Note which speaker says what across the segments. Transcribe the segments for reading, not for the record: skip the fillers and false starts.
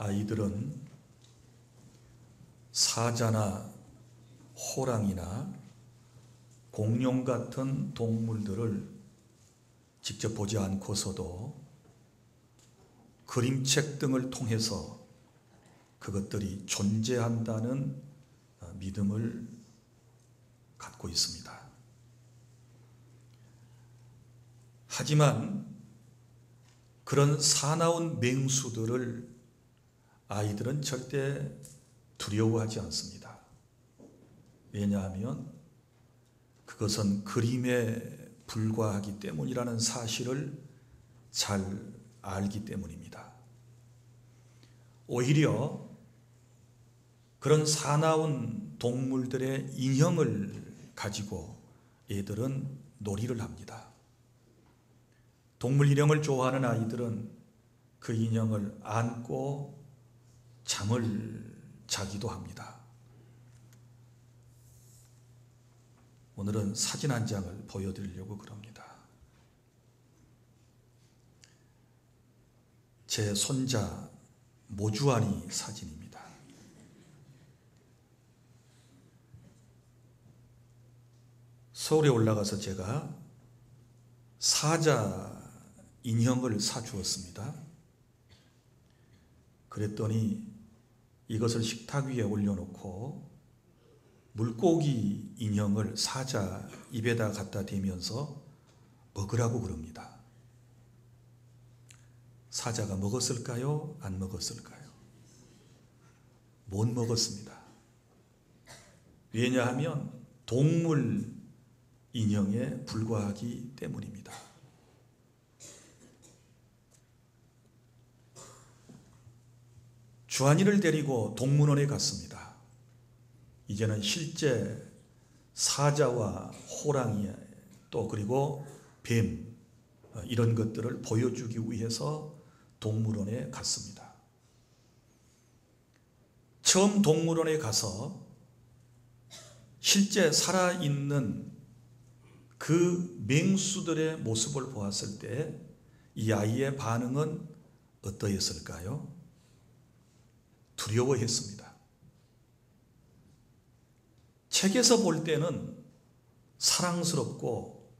Speaker 1: 아이들은 사자나 호랑이나 공룡 같은 동물들을 직접 보지 않고서도 그림책 등을 통해서 그것들이 존재한다는 믿음을 갖고 있습니다. 하지만 그런 사나운 맹수들을 아이들은 절대 두려워하지 않습니다. 왜냐하면 그것은 그림에 불과하기 때문이라는 사실을 잘 알기 때문입니다. 오히려 그런 사나운 동물들의 인형을 가지고 애들은 놀이를 합니다. 동물 인형을 좋아하는 아이들은 그 인형을 안고 잠을 자기도 합니다. 오늘은 사진 한 장을 보여드리려고 그럽니다. 제 손자 모주환이 사진입니다. 서울에 올라가서 제가 사자 인형을 사주었습니다. 그랬더니 이것을 식탁 위에 올려놓고 물고기 인형을 사자 입에다 갖다 대면서 먹으라고 그럽니다. 사자가 먹었을까요? 안 먹었을까요? 못 먹었습니다. 왜냐하면 동물 인형에 불과하기 때문입니다. 주한이를 데리고 동물원에 갔습니다. 이제는 실제 사자와 호랑이 또 그리고 뱀 이런 것들을 보여주기 위해서 동물원에 갔습니다. 처음 동물원에 가서 실제 살아있는 그 맹수들의 모습을 보았을 때 이 아이의 반응은 어떠했을까요? 두려워했습니다. 책에서 볼 때는 사랑스럽고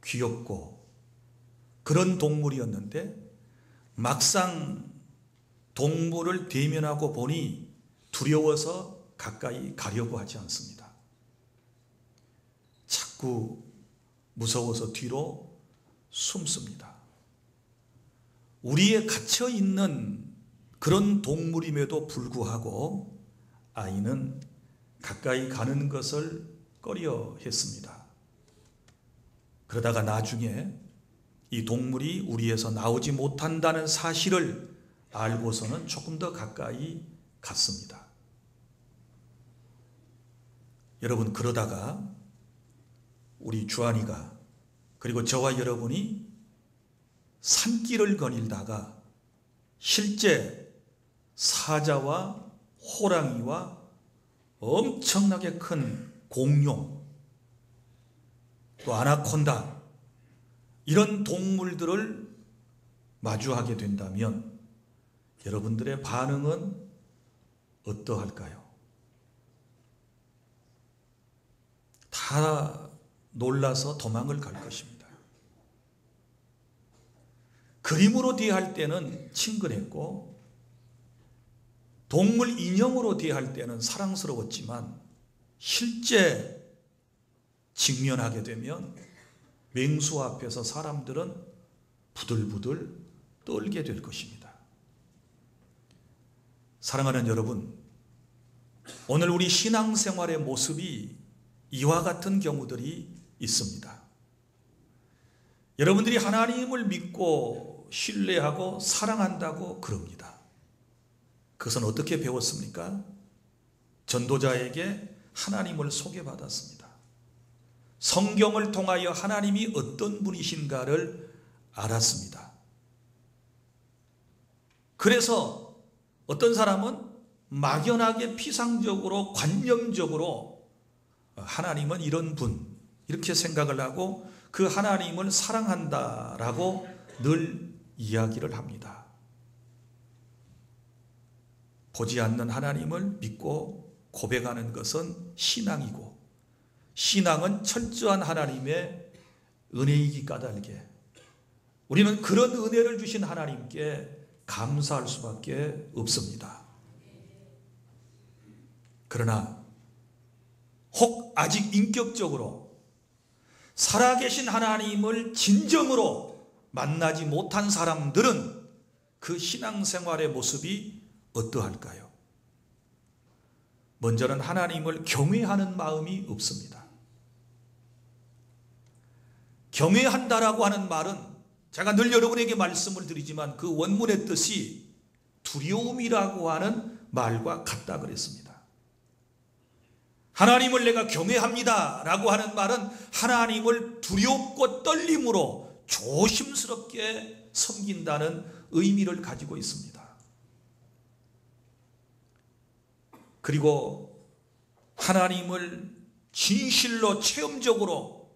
Speaker 1: 귀엽고 그런 동물이었는데 막상 동물을 대면하고 보니 두려워서 가까이 가려고 하지 않습니다. 자꾸 무서워서 뒤로 숨습니다. 우리에 갇혀 있는 그런 동물임에도 불구하고 아이는 가까이 가는 것을 꺼려 했습니다. 그러다가 나중에 이 동물이 우리에서 나오지 못한다는 사실을 알고서는 조금 더 가까이 갔습니다. 여러분, 그러다가 우리 주한이가 그리고 저와 여러분이 산길을 거닐다가 실제 사자와 호랑이와 엄청나게 큰 공룡 또 아나콘다 이런 동물들을 마주하게 된다면 여러분들의 반응은 어떠할까요? 다 놀라서 도망을 갈 것입니다. 그림으로 대할 때는 친근했고 동물 인형으로 대할 때는 사랑스러웠지만 실제 직면하게 되면 맹수 앞에서 사람들은 부들부들 떨게 될 것입니다. 사랑하는 여러분, 오늘 우리 신앙생활의 모습이 이와 같은 경우들이 있습니다. 여러분들이 하나님을 믿고 신뢰하고 사랑한다고 그럽니다. 그것은 어떻게 배웠습니까? 전도자에게 하나님을 소개받았습니다. 성경을 통하여 하나님이 어떤 분이신가를 알았습니다. 그래서 어떤 사람은 막연하게 피상적으로 관념적으로 하나님은 이런 분 이렇게 생각을 하고 그 하나님을 사랑한다라고 늘 이야기를 합니다. 보지 않는 하나님을 믿고 고백하는 것은 신앙이고, 신앙은 철저한 하나님의 은혜이기 까닭에 우리는 그런 은혜를 주신 하나님께 감사할 수밖에 없습니다. 그러나 혹 아직 인격적으로 살아계신 하나님을 진정으로 만나지 못한 사람들은 그 신앙생활의 모습이 어떠할까요? 먼저는 하나님을 경외하는 마음이 없습니다. 경외한다라고 하는 말은 제가 늘 여러분에게 말씀을 드리지만 그 원문의 뜻이 두려움이라고 하는 말과 같다 그랬습니다. 하나님을 내가 경외합니다 라고 하는 말은 하나님을 두렵고 떨림으로 조심스럽게 섬긴다는 의미를 가지고 있습니다. 그리고 하나님을 진실로 체험적으로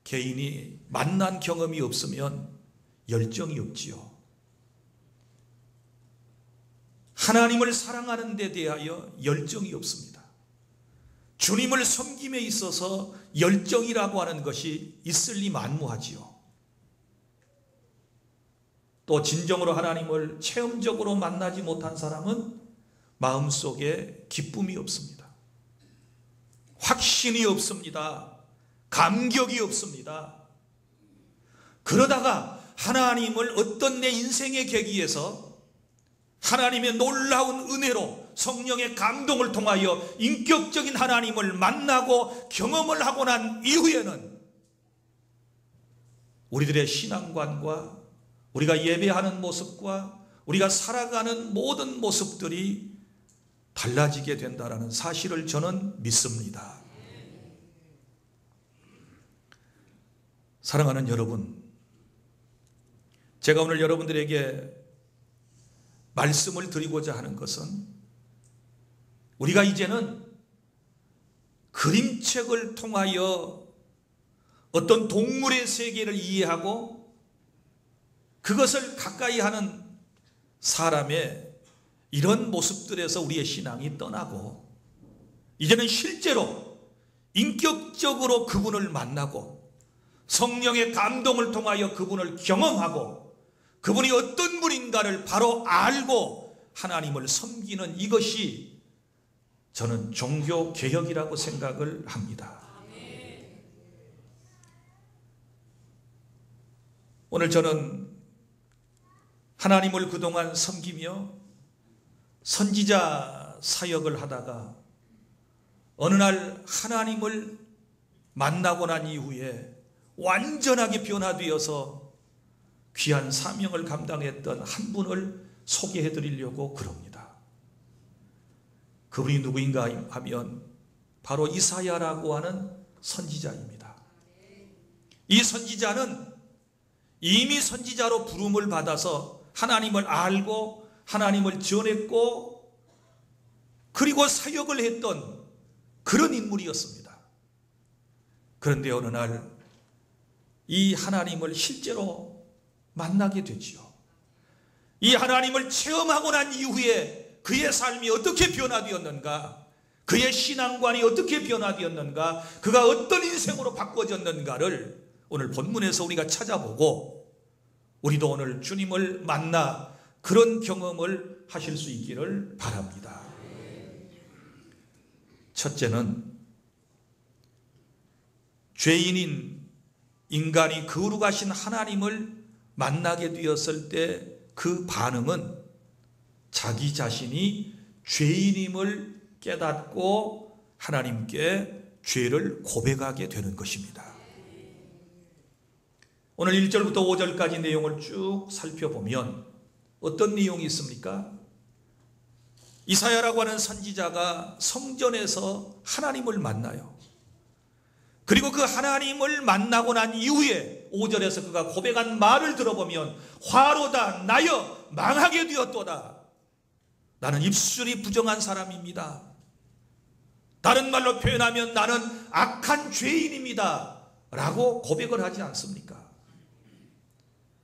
Speaker 1: 개인이 만난 경험이 없으면 열정이 없지요. 하나님을 사랑하는 데 대하여 열정이 없습니다. 주님을 섬김에 있어서 열정이라고 하는 것이 있을 리 만무하지요. 또 진정으로 하나님을 체험적으로 만나지 못한 사람은 마음속에 기쁨이 없습니다. 확신이 없습니다. 감격이 없습니다. 그러다가 하나님을 어떤 내 인생의 계기에서 하나님의 놀라운 은혜로 성령의 감동을 통하여 인격적인 하나님을 만나고 경험을 하고 난 이후에는 우리들의 신앙관과 우리가 예배하는 모습과 우리가 살아가는 모든 모습들이 달라지게 된다는 사실을 저는 믿습니다. 사랑하는 여러분, 제가 오늘 여러분들에게 말씀을 드리고자 하는 것은 우리가 이제는 그림책을 통하여 어떤 동물의 세계를 이해하고 그것을 가까이 하는 사람의 이런 모습들에서 우리의 신앙이 떠나고 이제는 실제로 인격적으로 그분을 만나고 성령의 감동을 통하여 그분을 경험하고 그분이 어떤 분인가를 바로 알고 하나님을 섬기는 이것이 저는 종교개혁이라고 생각을 합니다. 오늘 저는 하나님을 그동안 섬기며 선지자 사역을 하다가 어느 날 하나님을 만나고 난 이후에 완전하게 변화되어서 귀한 사명을 감당했던 한 분을 소개해 드리려고 그럽니다. 그분이 누구인가 하면 바로 이사야라고 하는 선지자입니다. 이 선지자는 이미 선지자로 부름을 받아서 하나님을 알고 하나님을 전했고 그리고 사역을 했던 그런 인물이었습니다. 그런데 어느 날 이 하나님을 실제로 만나게 되지요. 이 하나님을 체험하고 난 이후에 그의 삶이 어떻게 변화되었는가, 그의 신앙관이 어떻게 변화되었는가, 그가 어떤 인생으로 바꿔졌는가를 오늘 본문에서 우리가 찾아보고 우리도 오늘 주님을 만나 그런 경험을 하실 수 있기를 바랍니다. 첫째는 죄인인 인간이 거룩하신 하나님을 만나게 되었을 때 그 반응은 자기 자신이 죄인임을 깨닫고 하나님께 죄를 고백하게 되는 것입니다. 오늘 1절부터 5절까지 내용을 쭉 살펴보면 어떤 내용이 있습니까? 이사야라고 하는 선지자가 성전에서 하나님을 만나요. 그리고 그 하나님을 만나고 난 이후에 5절에서 그가 고백한 말을 들어보면 화로다 나여 망하게 되었도다. 나는 입술이 부정한 사람입니다. 다른 말로 표현하면 나는 악한 죄인입니다 라고 고백을 하지 않습니까?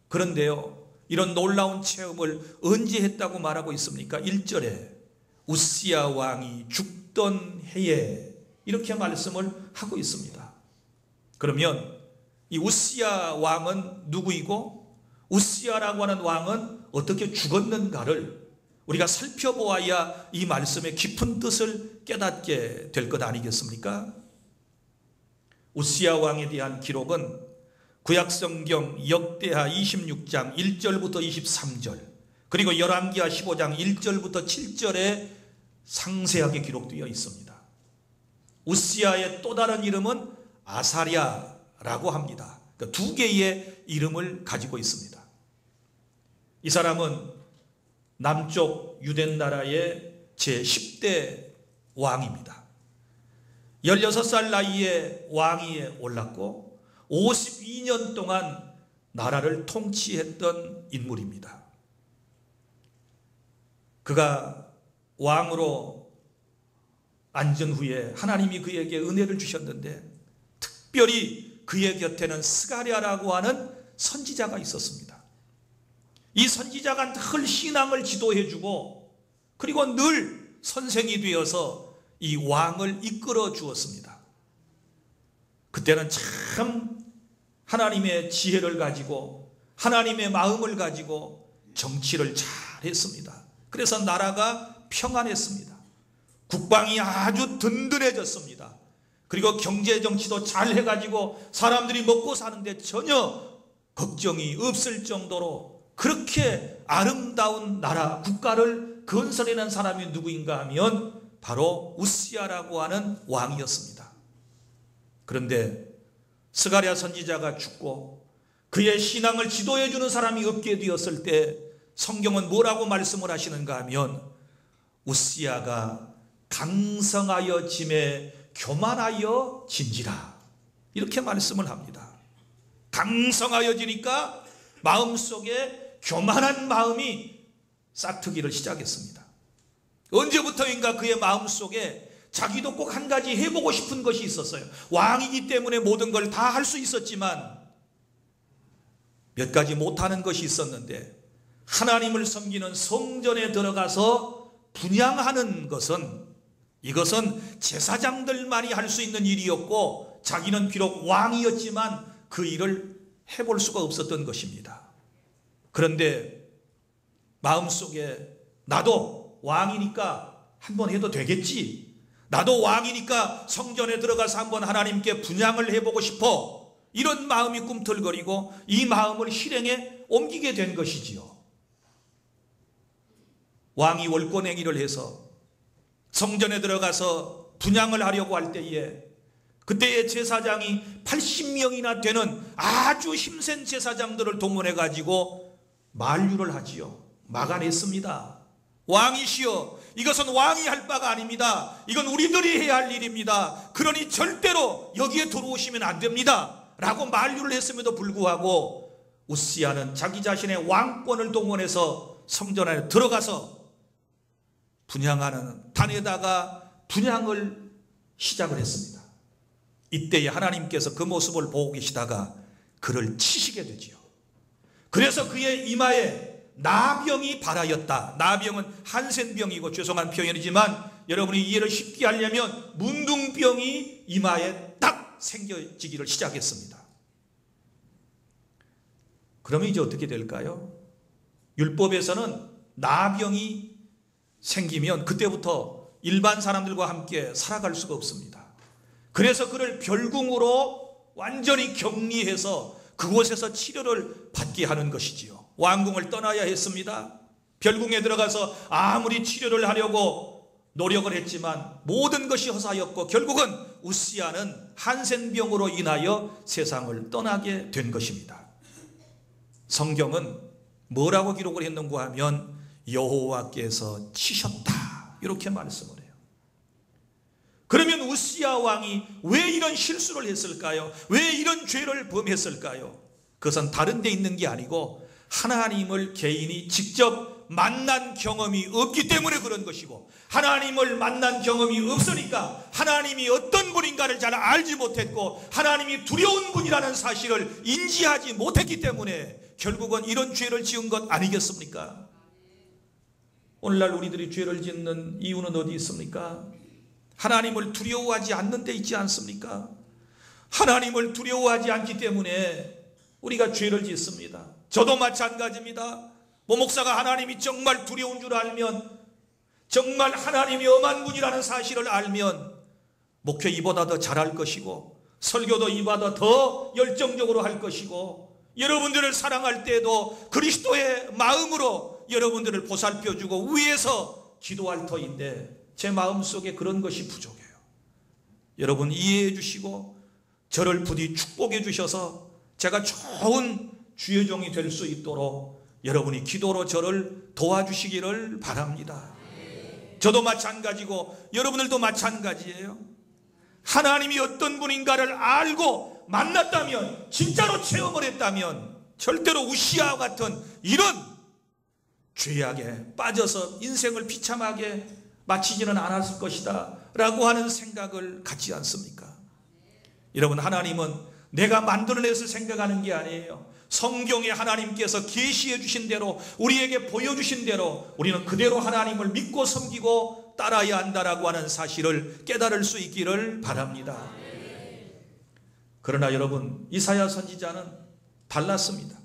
Speaker 1: 그런데요, 이런 놀라운 체험을 언제 했다고 말하고 있습니까? 1절에 우시야 왕이 죽던 해에 이렇게 말씀을 하고 있습니다. 그러면 이 우시야 왕은 누구이고 우시야라고 하는 왕은 어떻게 죽었는가를 우리가 살펴보아야 이 말씀의 깊은 뜻을 깨닫게 될 것 아니겠습니까? 우시야 왕에 대한 기록은 구약성경 역대하 26장 1절부터 23절 그리고 열왕기하 15장 1절부터 7절에 상세하게 기록되어 있습니다. 우시야의 또 다른 이름은 아사랴라고 합니다. 그러니까 두 개의 이름을 가지고 있습니다. 이 사람은 남쪽 유대 나라의 제10대 왕입니다. 16살 나이에 왕위에 올랐고 52년 동안 나라를 통치했던 인물입니다. 그가 왕으로 앉은 후에 하나님이 그에게 은혜를 주셨는데 특별히 그의 곁에는 스가랴라고 하는 선지자가 있었습니다. 이 선지자가 늘 신앙을 지도해주고 그리고 늘 선생이 되어서 이 왕을 이끌어 주었습니다. 그때는 참 하나님의 지혜를 가지고 하나님의 마음을 가지고 정치를 잘 했습니다. 그래서 나라가 평안했습니다. 국방이 아주 든든해졌습니다. 그리고 경제 정치도 잘 해가지고 사람들이 먹고 사는데 전혀 걱정이 없을 정도로 그렇게 아름다운 나라, 국가를 건설해낸 사람이 누구인가 하면 바로 우시야라고 하는 왕이었습니다. 그런데 스가랴 선지자가 죽고 그의 신앙을 지도해주는 사람이 없게 되었을 때 성경은 뭐라고 말씀을 하시는가 하면 우시야가 강성하여 짐에 교만하여 진지라 이렇게 말씀을 합니다. 강성하여지니까 마음속에 교만한 마음이 싹트기를 시작했습니다. 언제부터인가 그의 마음속에 자기도 꼭 한 가지 해보고 싶은 것이 있었어요. 왕이기 때문에 모든 걸 다 할 수 있었지만 몇 가지 못하는 것이 있었는데 하나님을 섬기는 성전에 들어가서 분향하는 것은 이것은 제사장들만이 할 수 있는 일이었고 자기는 비록 왕이었지만 그 일을 해볼 수가 없었던 것입니다. 그런데 마음속에 나도 왕이니까 한번 해도 되겠지, 나도 왕이니까 성전에 들어가서 한번 하나님께 분향을 해보고 싶어, 이런 마음이 꿈틀거리고 이 마음을 실행에 옮기게 된 것이지요. 왕이 월권행위를 해서 성전에 들어가서 분향을 하려고 할 때에 그때의 제사장이 80명이나 되는 아주 힘센 제사장들을 동원해 가지고 만류를 하지요. 막아냈습니다. 왕이시여, 이것은 왕이 할 바가 아닙니다. 이건 우리들이 해야 할 일입니다. 그러니 절대로 여기에 들어오시면 안 됩니다 라고 만류를 했음에도 불구하고 우시야는 자기 자신의 왕권을 동원해서 성전 안에 들어가서 분향하는 단에다가 분향을 시작을 했습니다. 이때에 하나님께서 그 모습을 보고 계시다가 그를 치시게 되지요. 그래서 그의 이마에 나병이 발하였다. 나병은 한센병이고 죄송한 표현이지만 여러분이 이해를 쉽게 하려면 문둥병이 이마에 딱 생겨지기를 시작했습니다. 그러면 이제 어떻게 될까요? 율법에서는 나병이 생기면 그때부터 일반 사람들과 함께 살아갈 수가 없습니다. 그래서 그를 별궁으로 완전히 격리해서 그곳에서 치료를 받게 하는 것이지요. 왕궁을 떠나야 했습니다. 별궁에 들어가서 아무리 치료를 하려고 노력을 했지만 모든 것이 허사였고 결국은 우시야는 한센병으로 인하여 세상을 떠나게 된 것입니다. 성경은 뭐라고 기록을 했는가 하면 여호와께서 치셨다 이렇게 말씀을 해요. 그러면 우시야 왕이 왜 이런 실수를 했을까요? 왜 이런 죄를 범했을까요? 그것은 다른 데 있는 게 아니고 하나님을 개인이 직접 만난 경험이 없기 때문에 그런 것이고, 하나님을 만난 경험이 없으니까 하나님이 어떤 분인가를 잘 알지 못했고 하나님이 두려운 분이라는 사실을 인지하지 못했기 때문에 결국은 이런 죄를 지은 것 아니겠습니까? 오늘날 우리들이 죄를 짓는 이유는 어디 있습니까? 하나님을 두려워하지 않는 데 있지 않습니까? 하나님을 두려워하지 않기 때문에 우리가 죄를 짓습니다. 저도 마찬가지입니다. 목사가 하나님이 정말 두려운 줄 알면, 정말 하나님이 엄한 분이라는 사실을 알면 목회 이보다 더 잘할 것이고, 설교도 이보다 더 열정적으로 할 것이고, 여러분들을 사랑할 때에도 그리스도의 마음으로 여러분들을 보살펴주고 위에서 기도할 터인데, 제 마음속에 그런 것이 부족해요. 여러분 이해해 주시고 저를 부디 축복해 주셔서 제가 좋은 주의 종이 될 수 있도록 여러분이 기도로 저를 도와주시기를 바랍니다. 저도 마찬가지고 여러분들도 마찬가지예요. 하나님이 어떤 분인가를 알고 만났다면, 진짜로 체험을 했다면 절대로 우시아와 같은 이런 죄악에 빠져서 인생을 비참하게 마치지는 않았을 것이다 라고 하는 생각을 갖지 않습니까? 여러분, 하나님은 내가 만들어내서 생각하는 게 아니에요. 성경에 하나님께서 계시해 주신 대로, 우리에게 보여주신 대로 우리는 그대로 하나님을 믿고 섬기고 따라야 한다라고 하는 사실을 깨달을 수 있기를 바랍니다. 그러나 여러분, 이사야 선지자는 달랐습니다.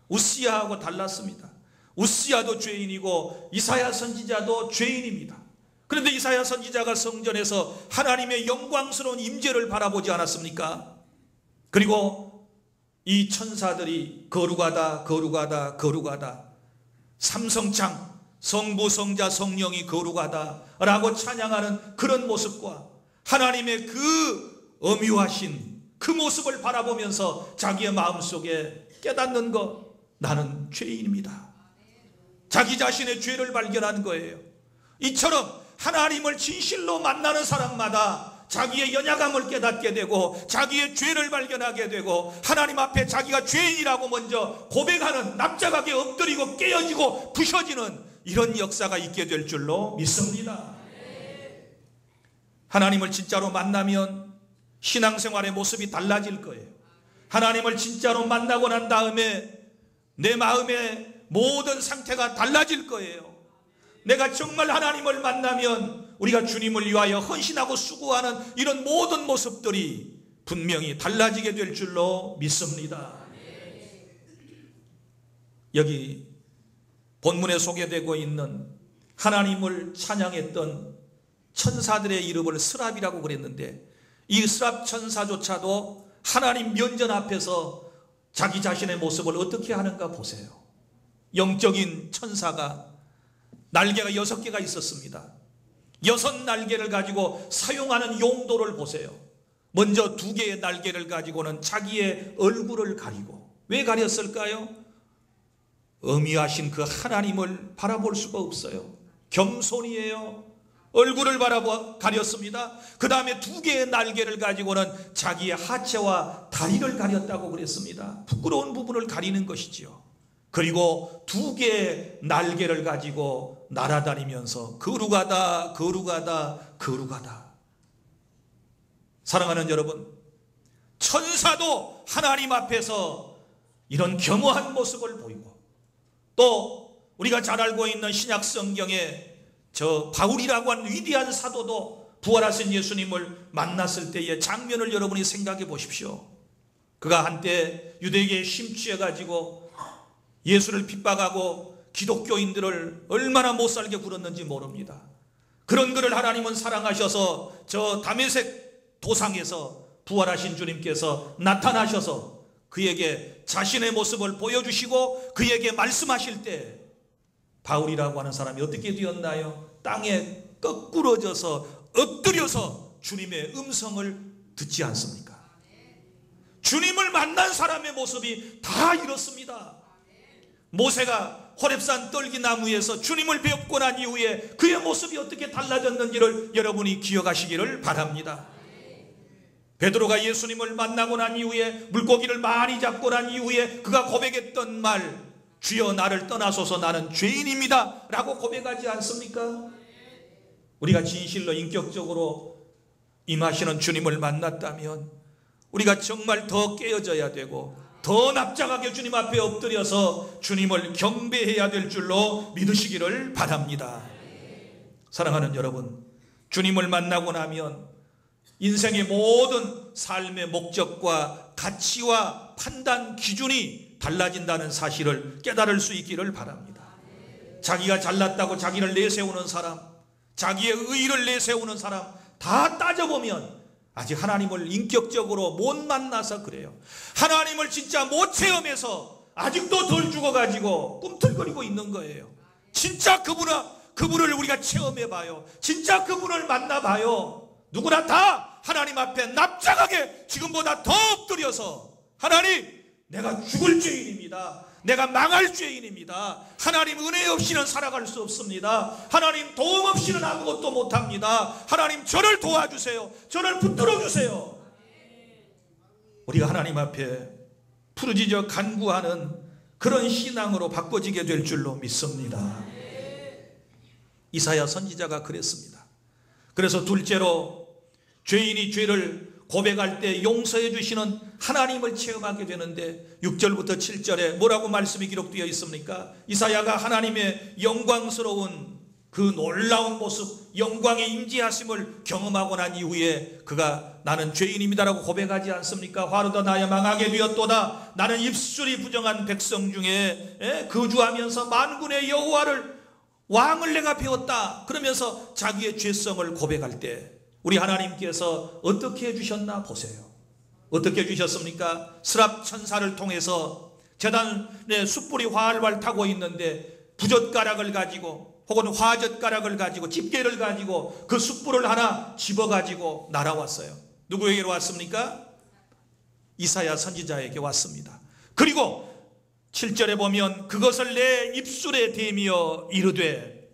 Speaker 1: 우시아하고 달랐습니다. 우시아도 죄인이고 이사야 선지자도 죄인입니다. 그런데 이사야 선지자가 성전에서 하나님의 영광스러운 임재를 바라보지 않았습니까? 그리고 이 천사들이 거룩하다 거룩하다 거룩하다, 삼성창 성부 성자 성령이 거룩하다 라고 찬양하는 그런 모습과 하나님의 그 엄유하신 그 모습을 바라보면서 자기의 마음속에 깨닫는 것, 나는 죄인입니다. 자기 자신의 죄를 발견한 거예요. 이처럼 하나님을 진실로 만나는 사람마다 자기의 연약함을 깨닫게 되고 자기의 죄를 발견하게 되고 하나님 앞에 자기가 죄인이라고 먼저 고백하는, 납작하게 엎드리고 깨어지고 부셔지는 이런 역사가 있게 될 줄로 믿습니다. 하나님을 진짜로 만나면 신앙생활의 모습이 달라질 거예요. 하나님을 진짜로 만나고 난 다음에 내 마음의 모든 상태가 달라질 거예요. 내가 정말 하나님을 만나면 우리가 주님을 위하여 헌신하고 수고하는 이런 모든 모습들이 분명히 달라지게 될 줄로 믿습니다. 여기 본문에 소개되고 있는 하나님을 찬양했던 천사들의 이름을 스랍이라고 그랬는데, 이 스랍 천사조차도 하나님 면전 앞에서 자기 자신의 모습을 어떻게 하는가 보세요. 영적인 천사가 날개가 6개가 있었습니다. 6날개를 가지고 사용하는 용도를 보세요. 먼저 2개의 날개를 가지고는 자기의 얼굴을 가리고, 왜 가렸을까요? 엄위하신 그 하나님을 바라볼 수가 없어요. 겸손이에요. 얼굴을 가렸습니다. 그 다음에 2개의 날개를 가지고는 자기의 하체와 다리를 가렸다고 그랬습니다. 부끄러운 부분을 가리는 것이지요. 그리고 2개의 날개를 가지고 날아다니면서 거룩하다 거룩하다 거룩하다. 사랑하는 여러분, 천사도 하나님 앞에서 이런 겸허한 모습을 보이고, 또 우리가 잘 알고 있는 신약 성경에 저 바울이라고 하는 위대한 사도도 부활하신 예수님을 만났을 때의 장면을 여러분이 생각해 보십시오. 그가 한때 유대계에 심취해 가지고 예수를 핍박하고 기독교인들을 얼마나 못살게 굴었는지 모릅니다. 그런 그를 하나님은 사랑하셔서 저 다메섹 도상에서 부활하신 주님께서 나타나셔서 그에게 자신의 모습을 보여주시고 그에게 말씀하실 때 바울이라고 하는 사람이 어떻게 되었나요? 땅에 거꾸러져서 엎드려서 주님의 음성을 듣지 않습니까? 주님을 만난 사람의 모습이 다 이렇습니다. 모세가 호렙산 떨기나무에서 주님을 배웁고 난 이후에 그의 모습이 어떻게 달라졌는지를 여러분이 기억하시기를 바랍니다. 베드로가 예수님을 만나고 난 이후에, 물고기를 많이 잡고 난 이후에 그가 고백했던 말, 주여 나를 떠나소서 나는 죄인입니다 라고 고백하지 않습니까? 우리가 진실로 인격적으로 임하시는 주님을 만났다면 우리가 정말 더 깨어져야 되고 더 납작하게 주님 앞에 엎드려서 주님을 경배해야 될 줄로 믿으시기를 바랍니다. 사랑하는 여러분, 주님을 만나고 나면 인생의 모든 삶의 목적과 가치와 판단 기준이 달라진다는 사실을 깨달을 수 있기를 바랍니다. 자기가 잘났다고 자기를 내세우는 사람, 자기의 의의를 내세우는 사람 다 따져보면 아직 하나님을 인격적으로 못 만나서 그래요. 하나님을 진짜 못 체험해서 아직도 덜 죽어가지고 꿈틀거리고 있는 거예요. 진짜 그분을 우리가 체험해봐요. 진짜 그분을 만나봐요. 누구나 다 하나님 앞에 납작하게 지금보다 더 엎드려서 하나님, 내가 죽을 죄인입니다. 내가 망할 죄인입니다. 하나님 은혜 없이는 살아갈 수 없습니다. 하나님 도움 없이는 아무것도 못합니다. 하나님 저를 도와주세요. 저를 붙들어 주세요. 우리가 하나님 앞에 부르짖어 간구하는 그런 신앙으로 바꿔지게 될 줄로 믿습니다. 이사야 선지자가 그랬습니다. 그래서 둘째로 죄인이 죄를 고백할 때 용서해 주시는 하나님을 체험하게 되는데 6절부터 7절에 뭐라고 말씀이 기록되어 있습니까? 이사야가 하나님의 영광스러운 그 놀라운 모습, 영광의 임재하심을 경험하고 난 이후에 그가 나는 죄인입니다라고 고백하지 않습니까? 화로다 나야 망하게 되었도다. 나는 입술이 부정한 백성 중에 거주하면서 만군의 여호와를 왕을 내가 배웠다. 그러면서 자기의 죄성을 고백할 때 우리 하나님께서 어떻게 해주셨나 보세요. 어떻게 해주셨습니까? 스랍 천사를 통해서 제단에 숯불이 활활 타고 있는데 부젓가락을 가지고 혹은 화젓가락을 가지고 집게를 가지고 그 숯불을 하나 집어가지고 날아왔어요. 누구에게로 왔습니까? 이사야 선지자에게 왔습니다. 그리고 7절에 보면 그것을 내 입술에 대며 이르되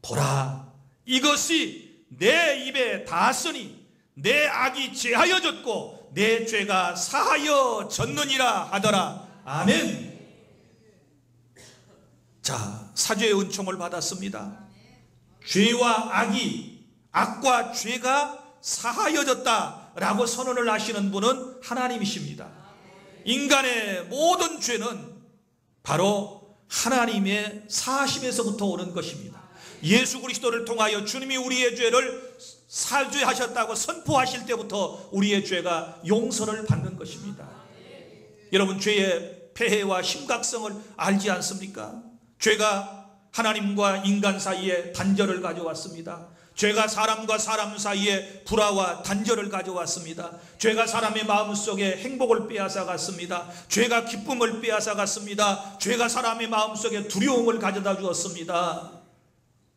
Speaker 1: 보라, 이것이 내 입에 닿았으니 내 악이 제하여졌고 내 죄가 사하여졌느니라 하더라. 아멘. 자, 사죄의 은총을 받았습니다. 죄와 악과 죄가 사하여졌다라고 선언을 하시는 분은 하나님이십니다. 인간의 모든 죄는 바로 하나님의 사하심에서부터 오는 것입니다. 예수 그리스도를 통하여 주님이 우리의 죄를 사죄하셨다고 선포하실 때부터 우리의 죄가 용서를 받는 것입니다. 여러분, 죄의 폐해와 심각성을 알지 않습니까? 죄가 하나님과 인간 사이에 단절을 가져왔습니다. 죄가 사람과 사람 사이에 불화와 단절을 가져왔습니다. 죄가 사람의 마음속에 행복을 빼앗아갔습니다. 죄가 기쁨을 빼앗아갔습니다. 죄가 사람의 마음속에 두려움을 가져다 주었습니다.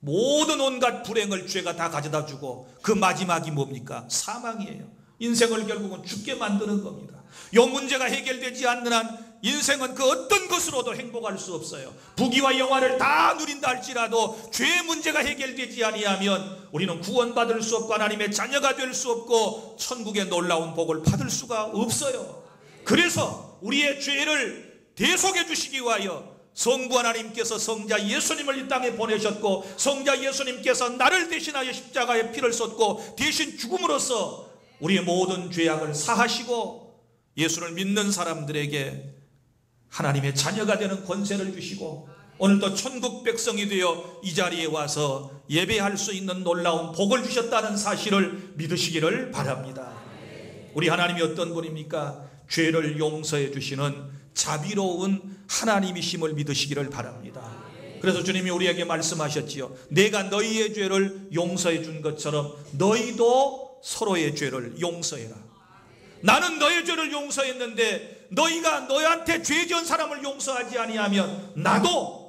Speaker 1: 모든 온갖 불행을 죄가 다 가져다 주고 그 마지막이 뭡니까? 사망이에요. 인생을 결국은 죽게 만드는 겁니다. 이 문제가 해결되지 않는 한 인생은 그 어떤 것으로도 행복할 수 없어요. 부귀와 영화를 다 누린다 할지라도 죄의 문제가 해결되지 아니하면 우리는 구원받을 수 없고 하나님의 자녀가 될 수 없고 천국의 놀라운 복을 받을 수가 없어요. 그래서 우리의 죄를 대속해 주시기 위하여 성부 하나님께서 성자 예수님을 이 땅에 보내셨고 성자 예수님께서 나를 대신하여 십자가에 피를 쏟고 대신 죽음으로써 우리의 모든 죄악을 사하시고 예수를 믿는 사람들에게 하나님의 자녀가 되는 권세를 주시고 오늘도 천국 백성이 되어 이 자리에 와서 예배할 수 있는 놀라운 복을 주셨다는 사실을 믿으시기를 바랍니다. 우리 하나님이 어떤 분입니까? 죄를 용서해 주시는 자비로운 하나님이심을 믿으시기를 바랍니다. 그래서 주님이 우리에게 말씀하셨지요. 내가 너희의 죄를 용서해 준 것처럼 너희도 서로의 죄를 용서해라. 나는 너의 죄를 용서했는데 너희가 너희한테 죄 지은 사람을 용서하지 아니하면 나도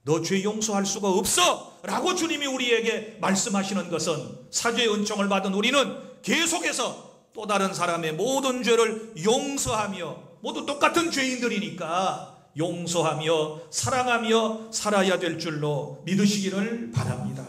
Speaker 1: 너 죄 용서할 수가 없어 라고 주님이 우리에게 말씀하시는 것은 사죄의 은총을 받은 우리는 계속해서 또 다른 사람의 모든 죄를 용서하며 모두 똑같은 죄인들이니까 용서하며 사랑하며 살아야 될 줄로 믿으시기를 바랍니다.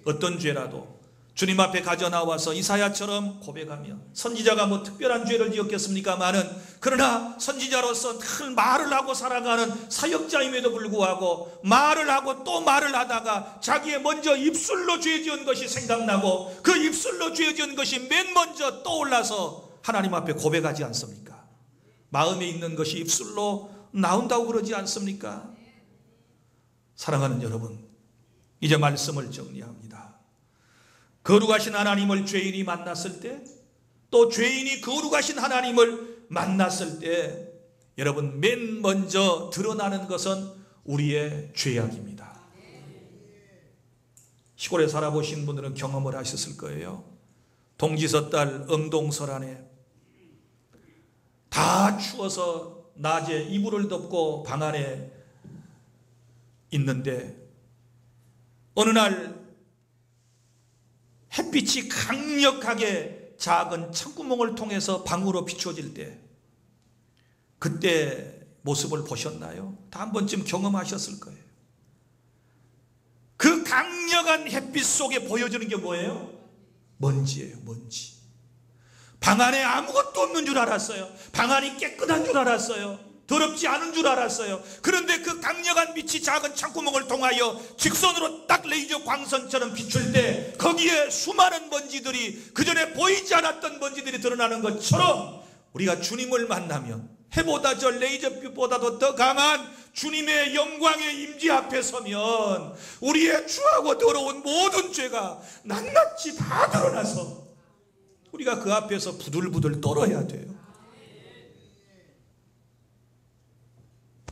Speaker 1: 어떤 죄라도 주님 앞에 가져나와서 이사야처럼 고백하며 선지자가 뭐 특별한 죄를 지었겠습니까마는 그러나 선지자로서 늘 말을 하고 살아가는 사역자임에도 불구하고 말을 하고 또 말을 하다가 자기의 먼저 입술로 죄 지은 것이 생각나고 그 입술로 죄 지은 것이 맨 먼저 떠올라서 하나님 앞에 고백하지 않습니까? 마음에 있는 것이 입술로 나온다고 그러지 않습니까? 사랑하는 여러분, 이제 말씀을 정리합니다. 거룩하신 하나님을 죄인이 만났을 때, 또 죄인이 거룩하신 하나님을 만났을 때, 여러분 맨 먼저 드러나는 것은 우리의 죄악입니다. 시골에 살아보신 분들은 경험을 하셨을 거예요. 동지서 딸 응동설 안에 다 추워서 낮에 이불을 덮고 방 안에 있는데 어느 날 햇빛이 강력하게 작은 창구멍을 통해서 방으로 비춰질 때, 그때 모습을 보셨나요? 다 한 번쯤 경험하셨을 거예요. 그 강력한 햇빛 속에 보여지는 게 뭐예요? 먼지예요, 먼지. 방 안에 아무것도 없는 줄 알았어요. 방 안이 깨끗한 줄 알았어요. 더럽지 않은 줄 알았어요. 그런데 그 강력한 빛이 작은 창구멍을 통하여 직선으로 딱 레이저 광선처럼 비출 때 거기에 수많은 먼지들이, 그전에 보이지 않았던 먼지들이 드러나는 것처럼 우리가 주님을 만나면 해보다 저 레이저빛보다도 더 강한 주님의 영광의 임재 앞에 서면 우리의 추하고 더러운 모든 죄가 낱낱이 다 드러나서 우리가 그 앞에서 부들부들 떨어야 돼요.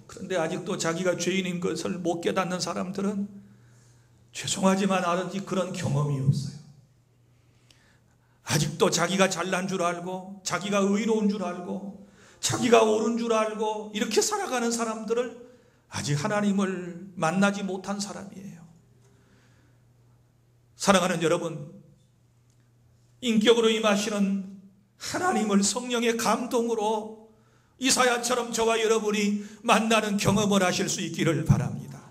Speaker 1: 그런데 아직도 자기가 죄인인 것을 못 깨닫는 사람들은 죄송하지만 아직 그런 경험이 없어요. 아직도 자기가 잘난 줄 알고, 자기가 의로운 줄 알고, 자기가 옳은 줄 알고 이렇게 살아가는 사람들을 아직 하나님을 만나지 못한 사람이에요. 사랑하는 여러분, 인격으로 임하시는 하나님을 성령의 감동으로 이사야처럼 저와 여러분이 만나는 경험을 하실 수 있기를 바랍니다.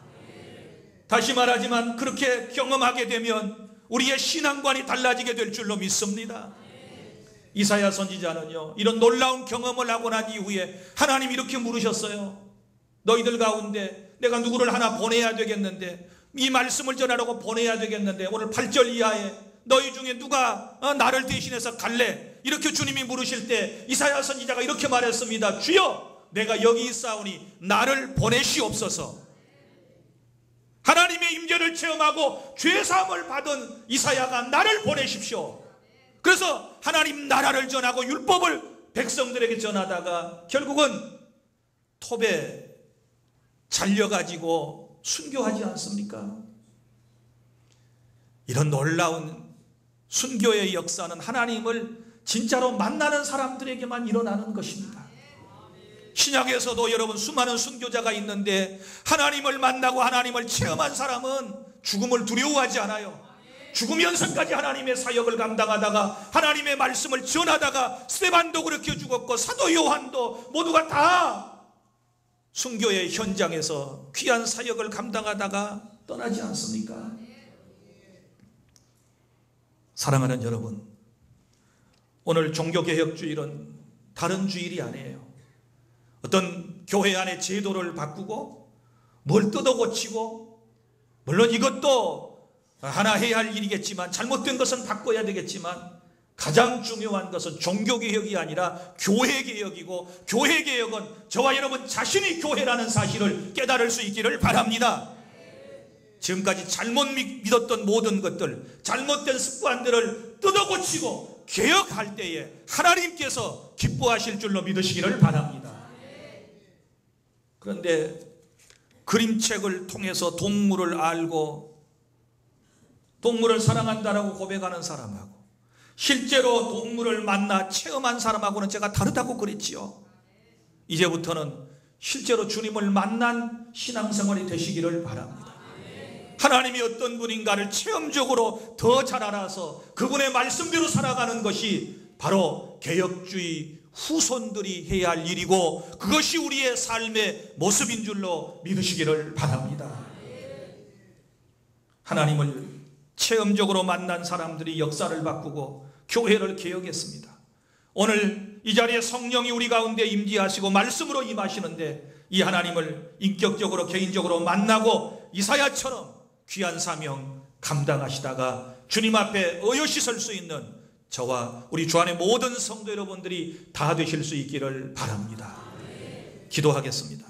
Speaker 1: 다시 말하지만 그렇게 경험하게 되면 우리의 신앙관이 달라지게 될 줄로 믿습니다. 이사야 선지자는요, 이런 놀라운 경험을 하고 난 이후에 하나님이 이렇게 물으셨어요. 너희들 가운데 내가 누구를 하나 보내야 되겠는데, 이 말씀을 전하라고 보내야 되겠는데 오늘 8절 이하에 너희 중에 누가 나를 대신해서 갈래? 이렇게 주님이 물으실 때 이사야 선지자가 이렇게 말했습니다. 주여, 내가 여기 있사오니 나를 보내시옵소서. 하나님의 임재를 체험하고 죄사함을 받은 이사야가 나를 보내십시오. 그래서 하나님 나라를 전하고 율법을 백성들에게 전하다가 결국은 톱에 잘려가지고 순교하지 않습니까? 이런 놀라운 순교의 역사는 하나님을 진짜로 만나는 사람들에게만 일어나는 것입니다. 신약에서도 여러분 수많은 순교자가 있는데 하나님을 만나고 하나님을 체험한 사람은 죽음을 두려워하지 않아요. 죽으면서까지 하나님의 사역을 감당하다가 하나님의 말씀을 전하다가 스데반도 그렇게 죽었고 사도 요한도 모두가 다 순교의 현장에서 귀한 사역을 감당하다가 떠나지 않습니까? 사랑하는 여러분, 오늘 종교개혁주일은 다른 주일이 아니에요. 어떤 교회 안에 제도를 바꾸고 뭘 뜯어고치고, 물론 이것도 하나 해야 할 일이겠지만 잘못된 것은 바꿔야 되겠지만 가장 중요한 것은 종교개혁이 아니라 교회개혁이고, 교회개혁은 저와 여러분 자신이 교회라는 사실을 깨달을 수 있기를 바랍니다. 지금까지 잘못 믿었던 모든 것들, 잘못된 습관들을 뜯어고치고 개혁할 때에 하나님께서 기뻐하실 줄로 믿으시기를 바랍니다. 그런데 그림책을 통해서 동물을 알고 동물을 사랑한다라고 고백하는 사람하고 실제로 동물을 만나 체험한 사람하고는 제가 다르다고 그랬지요. 이제부터는 실제로 주님을 만난 신앙생활이 되시기를 바랍니다. 하나님이 어떤 분인가를 체험적으로 더 잘 알아서 그분의 말씀대로 살아가는 것이 바로 개혁주의 후손들이 해야 할 일이고, 그것이 우리의 삶의 모습인 줄로 믿으시기를 바랍니다. 하나님을 체험적으로 만난 사람들이 역사를 바꾸고 교회를 개혁했습니다. 오늘 이 자리에 성령이 우리 가운데 임재하시고 말씀으로 임하시는데, 이 하나님을 인격적으로 개인적으로 만나고 이사야처럼 귀한 사명 감당하시다가 주님 앞에 어여시 설 수 있는 저와 우리 주 안의 모든 성도 여러분들이 다 되실 수 있기를 바랍니다. 기도하겠습니다.